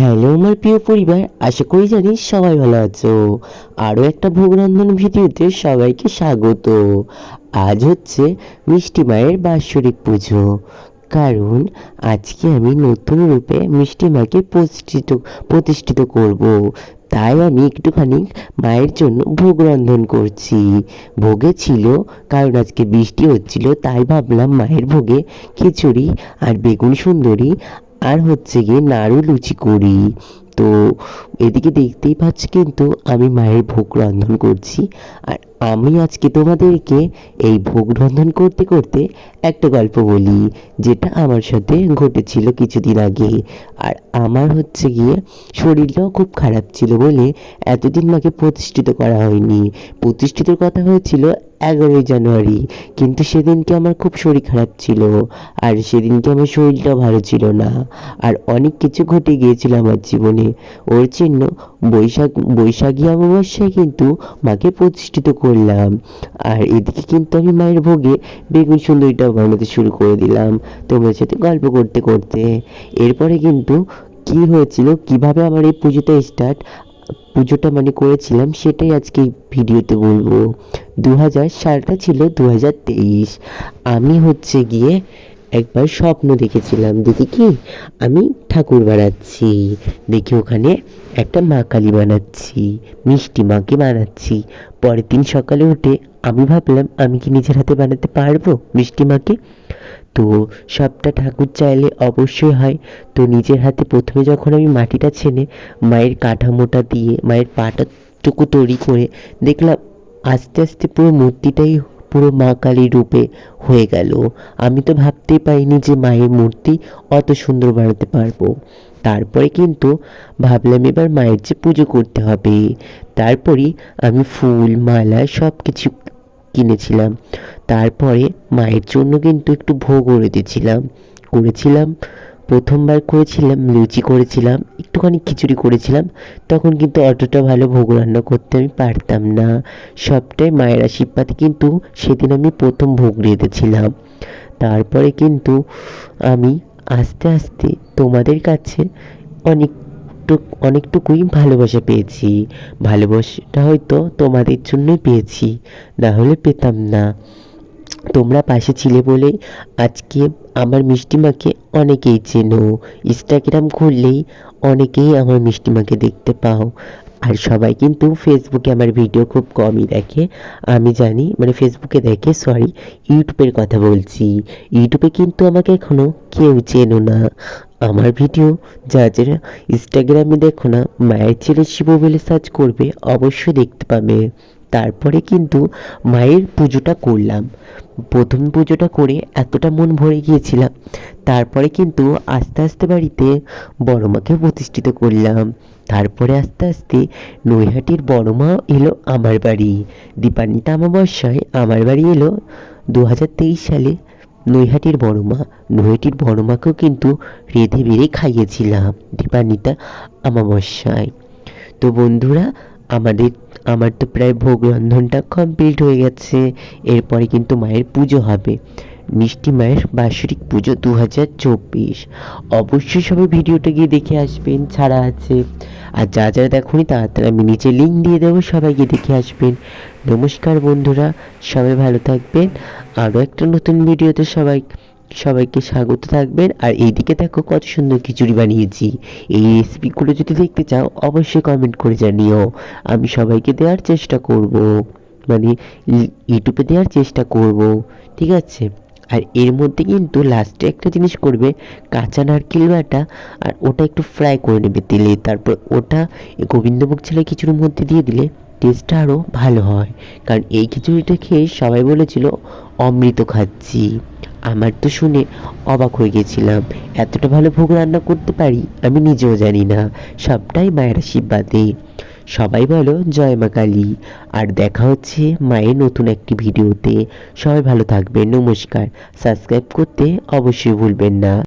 Hello আমার প্রিয় পরিবার, আশা করি জানি সবাই ভালো আছো। আরও একটা ভোগ রান্নার ভিডিওতে সবাইকে স্বাগত। আজ হচ্ছে মিষ্টি মায়ের বাৎসরিক পুজো। কারণ আজকে আমি নতুন রূপে মিষ্টি মাকে প্রতিষ্ঠিত করব। তাই আমি একটুখানি মায়ের জন্য ভোগ রন্ধন করছি। ভোগে ছিল, কারণ আজকে বৃষ্টি হচ্ছিল, তাই ভাবলাম মায়ের ভোগে খিচুড়ি আর বেগুন সুন্দরী আর হচ্ছে গিয়ে নাড়ু লুচি করি। তো এদিকে দেখতেই পাচ্ছি কিন্তু আমি মায়ের ভোগ রন্ধন করছি। আর আমি আজকে তোমাদেরকে এই ভোগ রন্ধন করতে করতে একটা গল্প বলি, যেটা আমার সাথে ঘটেছিল কিছুদিন আগে। আর আমার হচ্ছে গিয়ে শরীরটাও খুব খারাপ ছিল বলে এতদিন মাকে প্রতিষ্ঠিত করা হয়নি। প্রতিষ্ঠিতর কথা হয়েছিল 11ই জানুয়ারি, কিন্তু সেদিনকে আমার খুব শরীর খারাপ ছিল। আর সেদিনকে আমার শরীরটাও ভালো ছিল না। আর অনেক কিছু ঘটে গিয়েছিল আমার জীবনে। ওর জন্য বৈশাখী অমাবস্যায় কিন্তু মাকে প্রতিষ্ঠিত করলাম। আর এদিকে কিন্তু আমি মায়ের ভোগে বেগুন সুন্দরীটাও বানাতে শুরু করে দিলাম তোমার সাথে গল্প করতে করতে। এরপরে কিন্তু কি হয়েছিল, কিভাবে আমার এই পুজোটা করেছিলাম, সেটাই আজকে এই ভিডিওতে বলবো। সালটা ছিল 2023। আমি হচ্ছে গিয়ে একবার স্বপ্ন দেখেছিলাম, দেখি কি আমি ঠাকুর বানাচ্ছি, দেখি ওখানে একটা মা কালী বানাচ্ছি, মিষ্টি মাকে বানাচ্ছি। পরের দিন সকালে উঠে আমি ভাবলাম আমি কি নিজের হাতে বানাতে পারবো মিষ্টি মাকে। তো সবটা ঠাকুর চাইলে অবশ্যই হয়। তো নিজের হাতে প্রথমে যখন আমি মাটিটা ছেনে মায়ের কাঠামোটা দিয়ে মায়ের পাটাটুকু তৈরি করে দেখলাম আস্তে আস্তে পুরো মূর্তিটাই পুরো মা কালীর রূপে হয়ে গেল। আমি তো ভাবতেই পারিনি যে মায়ের মূর্তি অত সুন্দর বানাতে পারবো। তারপরে কিন্তু ভাবলাম এবার মায়ের যে পুজো করতে হবে। তারপরই আমি ফুল মালা সব কিছু কিনেছিলাম। তারপরে মায়ের জন্য কিন্তু একটু ভোগও করেছিলাম। প্রথমবার করেছিলাম লুচি করেছিলাম, একটুখানি খিচুড়ি করেছিলাম। তখন কিন্তু অতটা ভালো ভোগ রান্না করতে আমি পারতাম না। সবটাই মায়ের আশীর্বাদে কিন্তু সেদিন আমি প্রথম ভোগ রেঁধেছিলাম। তারপরে কিন্তু আমি আস্তে আস্তে তোমাদের কাছে অনেকটুকুই ভালোবাসা পেয়েছি। ভালোবাসাটা হয়তো তোমাদের জন্যই পেয়েছি, না হলে পেতাম না। তোমরা পাশে ছিলে বলেই আজকে আমার মিষ্টিমাকে অনেকেই চেনো। ইনস্টাগ্রাম খুললেই অনেকেই আমার মিষ্টিমাকে দেখতে পাও। আর সবাই কিন্তু ফেসবুকে আমার ভিডিও খুব কমই দেখে, আমি জানি, ফেসবুকে দেখে, সরি, ইউটিউবের কথা বলছি। ইউটিউবে কিন্তু আমাকে এখনও কেউ চেনো না। আমার ভিডিও যারা ইনস্টাগ্রামে দেখো না, মায়ের ছেলে শিব বলে সার্চ করবে, অবশ্যই দেখতে পাবে। তারপরে কিন্তু মায়ের পুজোটা করলাম। প্রথম পুজোটা করে এতটা মন ভরে গিয়েছিলাম। তারপরে কিন্তু আস্তে আস্তে বাড়িতে বড় মাকে প্রতিষ্ঠিত করলাম। তারপরে আস্তে আস্তে নৈহাটির বড় মা এলো আমার বাড়ি। দীপান্বিতা অমাবস্যায় আমার বাড়ি এলো 2023 সালে নৈহাটির বড় মাকেও কিন্তু রেঁধে বেড়ে খাইয়েছিলাম দীপান্বিতা অমাবস্যায়। তো বন্ধুরা, আমার তো প্রায় ভোগ রন্ধনটা কমপ্লিট হয়ে গেছে। এরপরে কিন্তু মায়ের পুজো হবে, মিষ্টি মায়ের বাৎসরিক পুজো 2024। অবশ্যই সবাই ভিডিওটা গিয়ে দেখে আসবেন, ছাড়া আছে। আর যারা দেখোনি তাড়াতাড়ি আমি নিচে লিঙ্ক দিয়ে দেবো, সবাইকে দেখে আসবেন। নমস্কার বন্ধুরা, সবাই ভালো থাকবেন। আরও একটা নতুন ভিডিওতে সবাইকে স্বাগত থাকবেন। আর এইদিকে দেখো কত সুন্দর খিচুড়ি বানিয়েছি। এই রেসিপিগুলো যদি দেখতে চাও অবশ্যই কমেন্ট করে জানিও। আমি সবাইকে দেওয়ার চেষ্টা করব, ইউটিউবে দেওয়ার চেষ্টা করব, ঠিক আছে। আর এর মধ্যে কিন্তু লাস্টে একটা জিনিস করবে, কাঁচা নারকেল বাটা, আর ওটা একটু ফ্রাই করে নেবে তেলে। তারপর ওটা গোবিন্দভোগ চালের খিচুড়ির মধ্যে দিয়ে দিলে টেস্টটা আরও ভালো হয়। কারণ এই খিচুড়িটা খেয়ে সবাই বলেছিল অমৃত খাচ্ছি। আমার তো শুনে অবাক হয়ে গেছিলাম, এতটা ভালো ভোগ রান্না করতে পারি আমি নিজেও জানি না। সবটাই মায়ের আশীর্বাদে। সবাই বলো জয় মা কালী। আর দেখা হচ্ছে মায়ের নতুন একটি ভিডিওতে। সবাই ভালো থাকবেন, নমস্কার। সাবস্ক্রাইব করতে অবশ্যই ভুলবেন না।